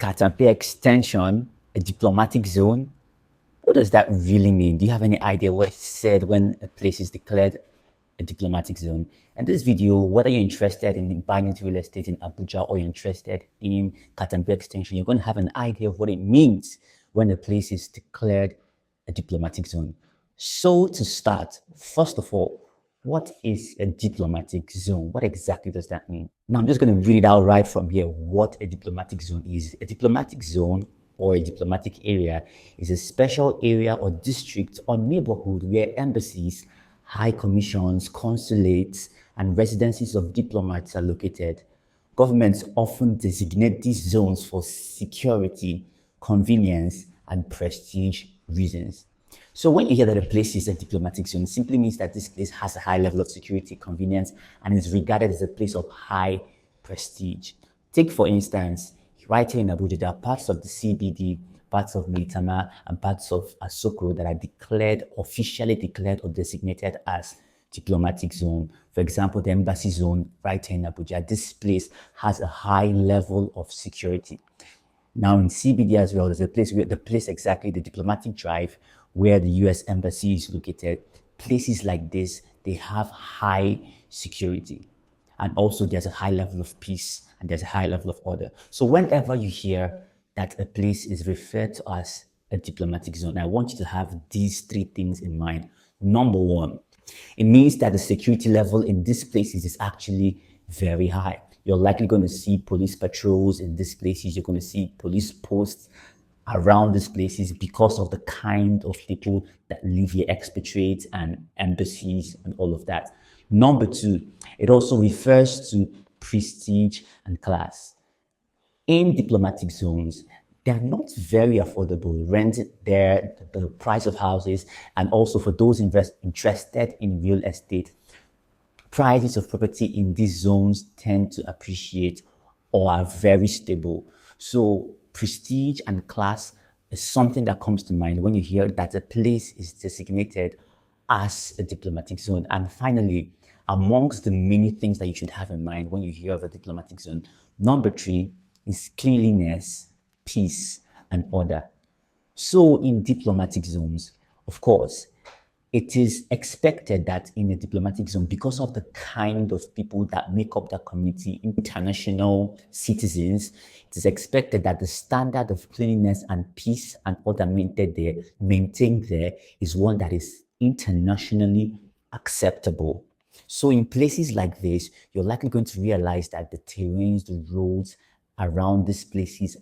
Katampe extension, a diplomatic zone. What does that really mean? Do you have any idea what is said when a place is declared a diplomatic zone? And this video, whether you're interested in buying into real estate in Abuja or you're interested in Katampe extension, you're going to have an idea of what it means when a place is declared a diplomatic zone. So to start, first of all, what is a diplomatic zone? What exactly does that mean? Now, I'm just going to read it out right from here what a diplomatic zone is. A diplomatic zone or a diplomatic area is a special area or district or neighborhood where embassies, high commissions, consulates, and residencies of diplomats are located. Governments often designate these zones for security, convenience, and prestige reasons. So when you hear that a place is a diplomatic zone, it simply means that this place has a high level of security, convenience, and is regarded as a place of high prestige. Take, for instance, right here in Abuja, there are parts of the CBD, parts of Maitama, and parts of Asoko that are officially declared or designated as diplomatic zone. For example, the embassy zone right here in Abuja, this place has a high level of security. Now in CBD as well, there's a place where the diplomatic drive where the US embassy is located. Places like this, they have high security. And also there's a high level of peace and there's a high level of order. So whenever you hear that a place is referred to as a diplomatic zone, I want you to have these three things in mind. Number one, it means that the security level in these places is actually very high. You're likely going to see police patrols in these places. You're going to see police posts around these places because of the kind of people that live here, expatriates and embassies and all of that. Number two, it also refers to prestige and class. In diplomatic zones, they're not very affordable. Rent there, the price of houses, and also for those interested in real estate, prices of property in these zones tend to appreciate or are very stable. So prestige and class is something that comes to mind when you hear that a place is designated as a diplomatic zone. And finally, amongst the many things that you should have in mind when you hear of a diplomatic zone, number three is cleanliness, peace, and order. So in diplomatic zones, of course, it is expected that in a diplomatic zone, because of the kind of people that make up that community, international citizens, it is expected that the standard of cleanliness and peace and order maintained there is one that is internationally acceptable. So in places like this, you're likely going to realize that the terrains, the roads around these places